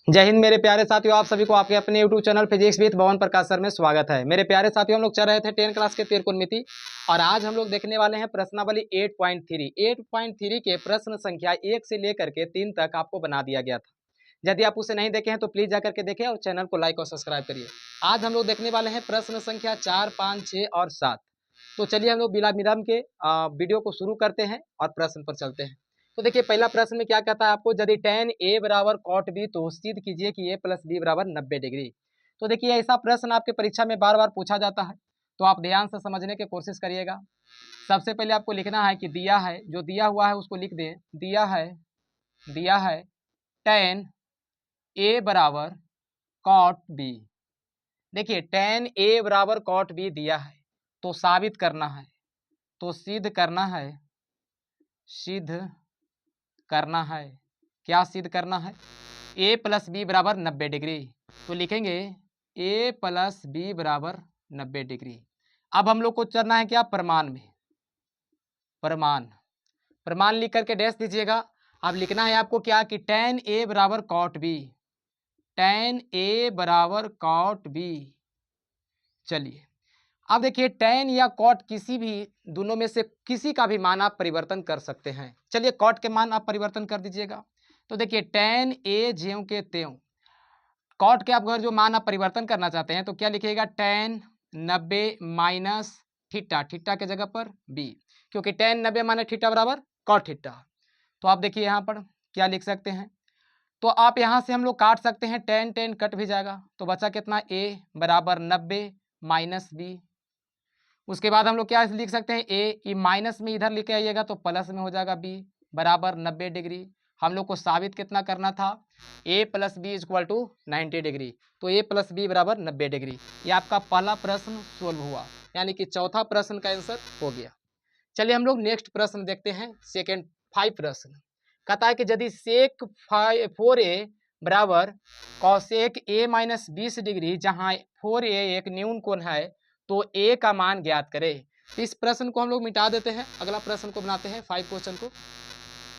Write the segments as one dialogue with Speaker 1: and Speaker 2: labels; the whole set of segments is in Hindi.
Speaker 1: जय हिंद मेरे प्यारे साथियों, आप सभी को आपके अपने YouTube चैनल फिजिक्स विद भवन प्रकाश सर में स्वागत है। मेरे प्यारे साथियों, हम लोग चल रहे थे 10 क्लास के त्रिकोणमिति और आज हम लोग देखने वाले हैं प्रश्नावली 8.3। 8.3 के प्रश्न संख्या 1 से लेकर के 3 तक आपको बना दिया गया था। यदि आप उसे नहीं देखे हैं तो प्लीज जाकर के देखें और चैनल को लाइक और सब्सक्राइब करिए। आज हम लोग देखने वाले हैं प्रश्न संख्या 4, 5, 6 और 7। तो चलिए हम लोग बिना विलंब के वीडियो को शुरू करते हैं और प्रश्न पर चलते हैं। तो देखिए पहला प्रश्न में क्या कहता है आपको, यदि tan a बराबर cot b तो सिद्ध कीजिए कि a प्लस बी बराबर 90 डिग्री। तो देखिए ऐसा प्रश्न आपके परीक्षा में बार बार पूछा जाता है, तो आप ध्यान से समझने की कोशिश करिएगा। सबसे पहले आपको लिखना है कि दिया है, जो दिया हुआ है उसको लिख दें। दिया है tan a बराबर cot b। देखिए tan a बराबर cot b दिया है, तो साबित करना है, तो सिद्ध करना है। क्या सिद्ध करना है? a प्लस बी बराबर 90 डिग्री। तो लिखेंगे a प्लस बी बराबर 90 डिग्री। अब हम लोग को चलना है क्या, प्रमाण में। प्रमाण लिख करके डैश दीजिएगा। अब लिखना है आपको क्या कि tan a बराबर cot b। tan a बराबर cot b। चलिए अब देखिए tan या cot किसी भी दोनों में से किसी का भी मान आप परिवर्तन कर सकते हैं। चलिए cot के मान आप परिवर्तन कर दीजिएगा। तो देखिए tan a ज्यों के त्यों, cot के आप अगर जो मान आप परिवर्तन करना चाहते हैं तो क्या लिखिएगा, tan 90 माइनस थीटा, थीटा के जगह पर b, क्योंकि tan 90 माइनस थीटा बराबर cot थीटा। तो आप देखिए यहाँ पर क्या लिख सकते हैं, तो आप यहाँ से हम लोग काट सकते हैं, tan कट भी जाएगा तो बचा कितना, a बराबर 90 माइनस बी। उसके बाद हम लोग क्या लिख सकते हैं, ए माइनस में इधर लेके आइएगा तो प्लस में हो जाएगा बी बराबर 90 डिग्री। हम लोग को साबित कितना करना था, a plus B equal to 90 degree. तो a प्लस बी बराबर 90 डिग्री। ये आपका पहला प्रश्न सोल्व हुआ, यानी कि चौथा प्रश्न का आंसर हो गया। चलिए हम लोग नेक्स्ट प्रश्न देखते हैं, सेकेंड 5 प्रश्न। कहता है कि यदि सेक 4a बराबर कॉसेक a माइनस 20 डिग्री, जहाँ 4a एक न्यून कोण है, तो a का मान ज्ञात करें। तो इस प्रश्न को हम लोग मिटा देते हैं, अगला प्रश्न को बनाते हैं 5 क्वेश्चन को।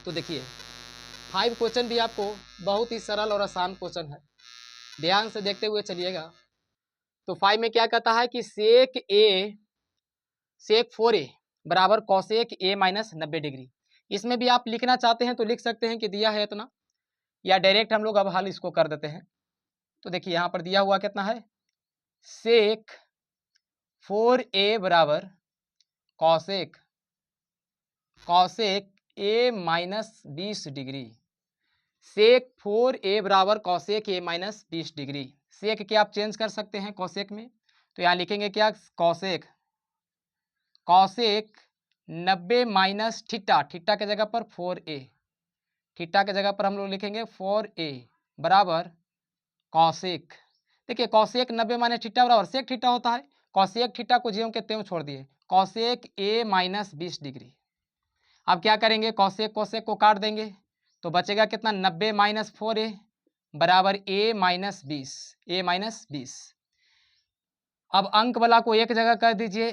Speaker 1: तो देखिए 5 क्वेश्चन भी आपको बहुत ही सरल और आसान क्वेश्चन है, ध्यान से देखते हुए चलिएगा। तो 5 में क्या कहता है कि सेक 4a बराबर कॉसेक a माइनस 90 डिग्री। इसमें भी आप लिखना चाहते हैं तो लिख सकते हैं कि दिया है इतना, या डायरेक्ट हम लोग अब हल इसको कर देते हैं। तो देखिए यहाँ पर दिया हुआ कितना है, सेक 4a बराबर cosec a minus 20 degree. Sec 4a बराबर cosec a minus 20 degree. Sec के आप चेंज कर सकते हैं कॉसेक में, तो यहाँ लिखेंगे क्या, कॉसेक 90 माइनस थीटा, थीटा के जगह पर 4a, थीटा के जगह पर हम लोग लिखेंगे 4a बराबर कॉसेक। देखिए कॉसेक 90 माइनस थीटा बराबर सेक थीटा होता है, कॉसेक थीटा को ज्यों के त्यों छोड़ दिए, कॉसेक a माइनस 20 डिग्री। अब क्या करेंगे, कॉसेक को काट देंगे तो बचेगा कितना, 90 माइनस 4a बराबर a माइनस 20। अब अंक वाला को एक जगह कर दीजिए।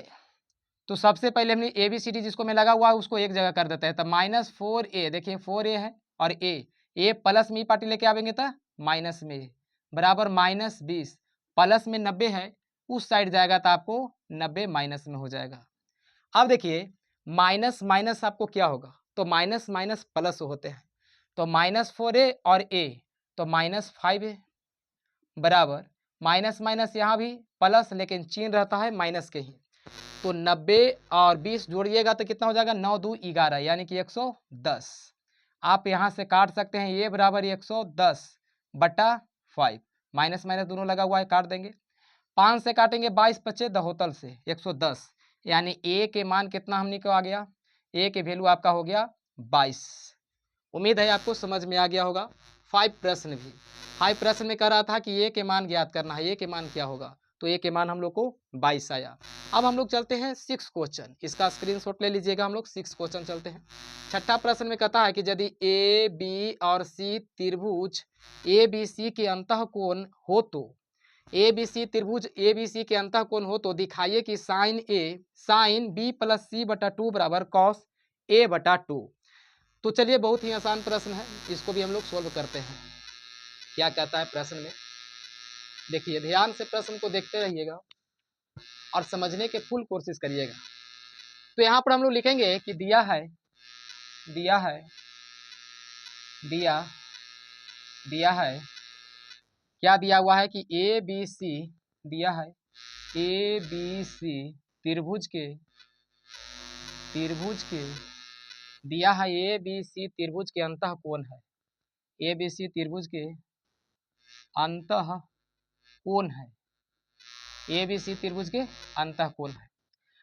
Speaker 1: तो सबसे पहले हमने ABCD जिसको में लगा हुआ है उसको एक जगह कर देते हैं। तो माइनस 4a, देखिए 4a है और a प्लस में पार्टी लेके आवेंगे तो माइनस में बराबर माइनस 20, प्लस में 90 है, उस साइड जाएगा तो आपको 90 माइनस में हो जाएगा। अब देखिए माइनस माइनस आपको क्या होगा, तो माइनस माइनस प्लस होते हैं, तो माइनस 4a और a तो माइनस 5a बराबर माइनस माइनस यहाँ भी प्लस, लेकिन चिन्ह रहता है माइनस के ही। तो 90 और 20 जोड़िएगा तो कितना हो जाएगा, 9 2 11 यानी कि 110। आप यहाँ से काट सकते हैं, ये बराबर 110 बटा 5, माइनस माइनस दोनों लगा हुआ है, काट देंगे। 5 से काटेंगे 22 25 दहोतल से 110, यानी a के मान कितना हमने को आ गया, a के वैल्यू आपका हो गया 22। उम्मीद है आपको समझ में आ गया होगा। 5 प्रश्न में कह रहा था कि a के मान ज्ञात करना है, a के मान क्या होगा, तो a के मान हम लोग को 22 आया। अब हम लोग चलते हैं 6 क्वेश्चन, इसका स्क्रीनशॉट ले लीजिएगा। हम लोग 6 क्वेश्चन चलते हैं। छठा प्रश्न में कहता है कि यदि ए बी और सी त्रिभुज ABC के अंतःकोण हो तो, ABC त्रिभुज ABC के अंतःकोण हो तो दिखाइए कि साइन B प्लस C बटा 2 बराबर कॉस A बटा 2। तो चलिए बहुत ही आसान प्रश्न है, इसको भी हम लोग सोल्व करते हैं। क्या कहता है प्रश्न में। देखिए ध्यान से प्रश्न को देखते रहिएगा और समझने के फुल कोशिश करिएगा। तो यहाँ पर हम लोग लिखेंगे कि दिया है क्या दिया हुआ है कि ए बी सी दिया है, ए बी सी त्रिभुज के दिया है ए बी सी त्रिभुज के अंतः कोण है, ए बी सी त्रिभुज के अंतः कोण है, ए बी सी त्रिभुज के अंतः कोण है।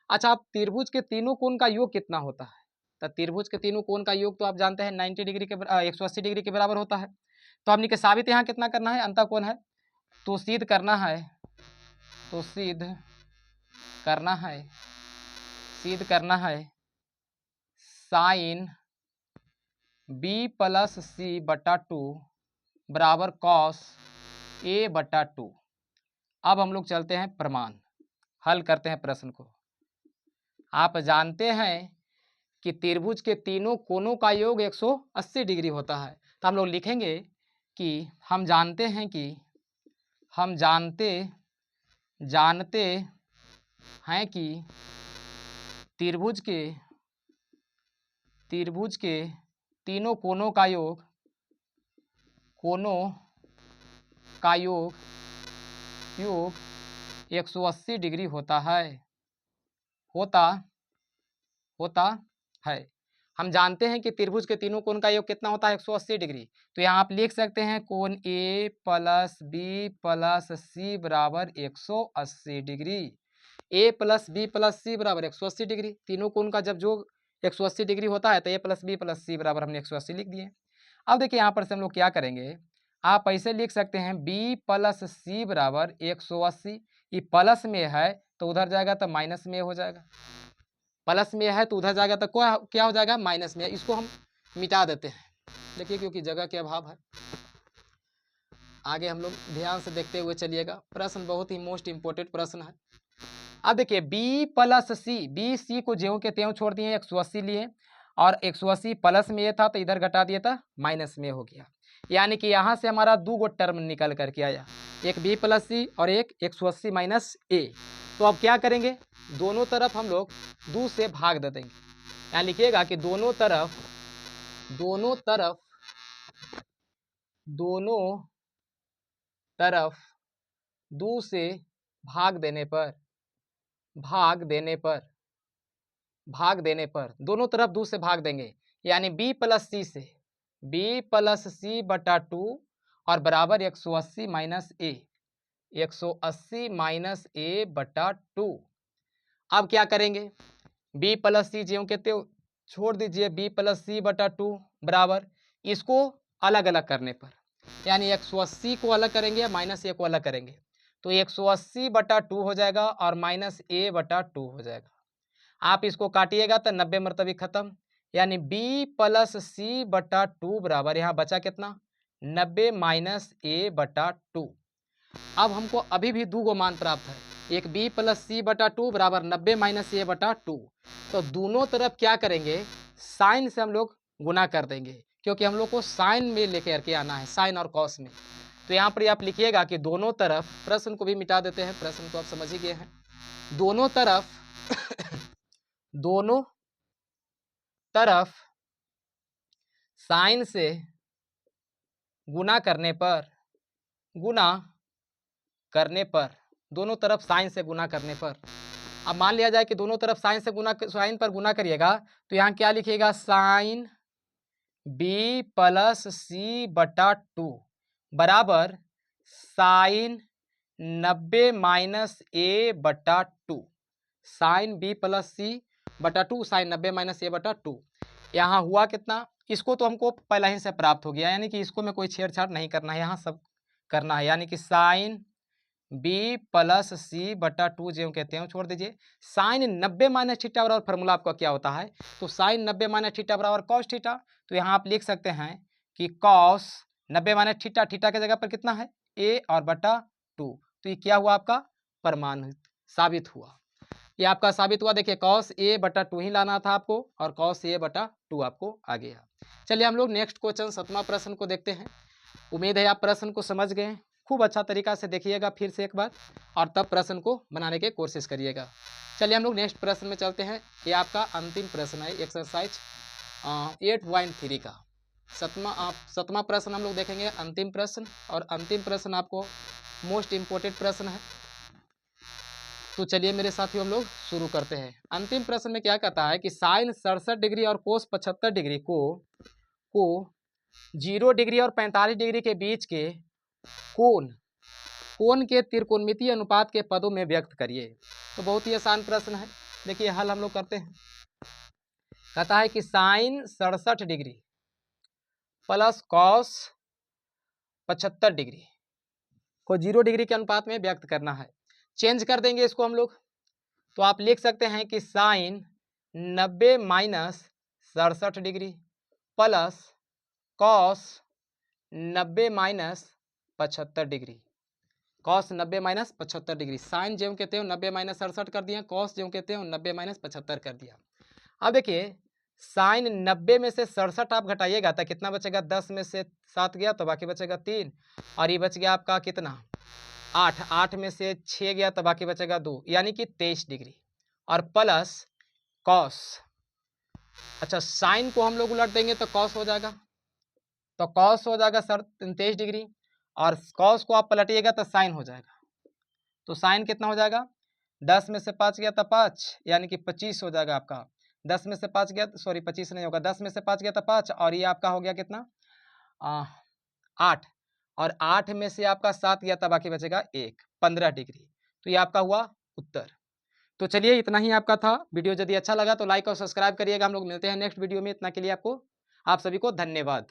Speaker 1: अच्छा, आप त्रिभुज के तीनों कोण का योग कितना होता है? तो त्रिभुज के तीनों कोण का योग तो आप जानते हैं 90 डिग्री के 180 डिग्री के बराबर होता है। तो हमने के साबित यहाँ कितना करना है, अंतः कोण है, तो सिद्ध करना है साइन बी प्लस सी बटा 2 बराबर कॉस ए बटा 2। अब हम लोग चलते हैं प्रमाण, हल करते हैं प्रश्न को। आप जानते हैं कि त्रिभुज के तीनों कोणों का योग 180 डिग्री होता है। तो हम लोग लिखेंगे कि हम जानते हैं कि त्रिभुज के तीनों कोणों का योग 180 डिग्री होता है। हम जानते हैं कि त्रिभुज के तीनों कोण का योग कितना होता है, 180 डिग्री। तो यहाँ आप लिख सकते हैं कोण ए प्लस बी प्लस सी बराबर 180 डिग्री। ए प्लस बी प्लस सी बराबर 180 डिग्री। तीनों कोण का जब योग 180 डिग्री होता है तो ए प्लस बी प्लस सी बराबर हमने 180 लिख दिए। अब देखिए यहाँ पर से हम लोग क्या करेंगे, आप ऐसे लिख सकते हैं बी प्लस सी बराबर 180। ये प्लस में है तो उधर जाएगा तो माइनस में हो जाएगा, प्लस में है तो उधर जाएगा तो क्या हो जाएगा, माइनस में। इसको हम मिटा देते हैं, देखिए क्योंकि जगह के अभाव है। आगे हम लोग ध्यान से देखते हुए चलिएगा, प्रश्न बहुत ही मोस्ट इंपोर्टेंट प्रश्न है। अब देखिए बी प्लस सी, बी सी को ज्यों के त्यों छोड़ दिए, 180 लिए और 180 प्लस में ये था तो इधर घटा दिया था, माइनस में हो गया। यानी कि यहाँ से हमारा 2 गो टर्म निकल करके आया, एक बी प्लस सी और एक 180 माइनस ए। तो अब क्या करेंगे, दोनों तरफ हम लोग 2 से भाग दे देंगे। यहाँ लिखिएगा कि दोनों तरफ 2 से भाग देने पर दोनों तरफ 2 से भाग देंगे, यानी b प्लस सी बटा 2 और बराबर 180 माइनस ए बटा 2। अब क्या करेंगे, b प्लस सी ज्यों कहते हो छोड़ दीजिए, b प्लस सी बटा 2 बराबर इसको अलग अलग करने पर, यानी 180 को अलग करेंगे या माइनस ए को अलग करेंगे तो 180 बटा 2 हो जाएगा और माइनस ए बटा 2 हो जाएगा। आप इसको काटिएगा तो 90 मरतबे खत्म, यानी b प्लस सी बटा 2 बराबर यहाँ बचा कितना, 90 माइनस ए बटा 2। अब हमको अभी भी 2 गो मान प्राप्त है, एक b प्लस सी बटा 2 बराबर 90 माइनस ए बटा 2। तो दोनों तरफ क्या करेंगे, साइन से हम लोग गुना कर देंगे, क्योंकि हम लोग को साइन में लेकर के आना है, साइन और कॉस में। तो यहाँ पर आप लिखिएगा कि दोनों तरफ, प्रश्न को भी मिटा देते हैं, प्रश्न को आप समझ ही गए हैं, दोनों तरफ साइन से गुना करने पर अब मान लिया जाए कि दोनों तरफ साइन पर गुना करिएगा तो यहाँ क्या लिखिएगा, साइन बी प्लस सी बटा 2 बराबर साइन 90 माइनस ए बटा 2। साइन बी प्लस सी बटा 2 साइन 90 माइनस ए बटा 2। यहाँ हुआ कितना, इसको तो हमको पहला ही से प्राप्त हो गया, यानी कि इसको में कोई छेड़छाड़ नहीं करना है, यहाँ सब करना है, यानी कि साइन बी प्लस सी बटा 2 जो कहते हैं छोड़ दीजिए। साइन 90 माइनस थीटा बराबर फॉर्मूला आपका क्या होता है, तो साइन 90 माइनस थीटा बराबर कॉस थीटा। तो यहाँ आप लिख सकते हैं कि कॉस 90 माइनस थीटा, थीटा के जगह पर कितना है, ए और बटा 2। तो ये क्या हुआ, आपका प्रमाणित साबित हुआ, ये आपका साबित हुआ। देखिए कॉस ए बटा 2 ही लाना था आपको और कॉस ए बटा 2 आपको आ गया। चलिए हम लोग नेक्स्ट क्वेश्चन 7वां प्रश्न को देखते हैं। उम्मीद है आप प्रश्न को समझ गए। खूब अच्छा तरीका से देखिएगा फिर से एक बार और तब प्रश्न को बनाने की कोशिश करिएगा। चलिए हम लोग नेक्स्ट प्रश्न में चलते हैं। ये आपका अंतिम प्रश्न है एक्सरसाइज 8.3 का सतवां प्रश्न हम लोग देखेंगे, अंतिम प्रश्न। और अंतिम प्रश्न आपको मोस्ट इम्पोर्टेंट प्रश्न है। तो चलिए मेरे साथियों हम लोग शुरू करते हैं। अंतिम प्रश्न में क्या कहता है कि साइन 67 डिग्री और कोस 75 डिग्री को 0 डिग्री और 45 डिग्री के बीच के कोण के त्रिकोणमितीय अनुपात के पदों में व्यक्त करिए। तो बहुत ही आसान प्रश्न है। देखिए हल हम लोग करते हैं। कहता है कि sine 67 degree plus cos 75 degree को 0 डिग्री के अनुपात में व्यक्त करना है। चेंज कर देंगे इसको हम लोग। तो आप लिख सकते हैं कि sine 90 minus 67 degree plus cos 90 minus 75 degree. Cos 90 minus 75 degree. Sine जो कहते हो 90 माइनस 67 कर दिया, कॉस जो कहते हो 90 माइनस 75 कर दिया। अब देखिए साइन 90 में से 67 आप घटाइएगा तो कितना बचेगा, 10 में से 7 गया तो बाकी बचेगा 3, और ये बच गया आपका कितना 8, 8 में से 6 गया तो बाकी बचेगा 2, यानी कि 23 डिग्री। और प्लस कॉस, अच्छा साइन को हम लोग उलट देंगे तो कॉस हो जाएगा, तो कॉस हो जाएगा 23 डिग्री, और कॉस को आप पलटिएगा तो साइन हो जाएगा। तो साइन कितना हो जाएगा, 10 में से 5 गया तो 5, यानी कि 25 हो जाएगा आपका। 10 में से 5 गया, सॉरी 25 नहीं होगा, 10 में से 5 गया तो 5, और ये आपका हो गया कितना 8, और 8 में से आपका 7 गया तो बाकी बचेगा 1, 15 डिग्री। तो ये आपका हुआ उत्तर। तो चलिए इतना ही आपका था। वीडियो यदि अच्छा लगा तो लाइक और सब्सक्राइब करिएगा। हम लोग मिलते हैं नेक्स्ट वीडियो में। इतना के लिए आप सभी को धन्यवाद।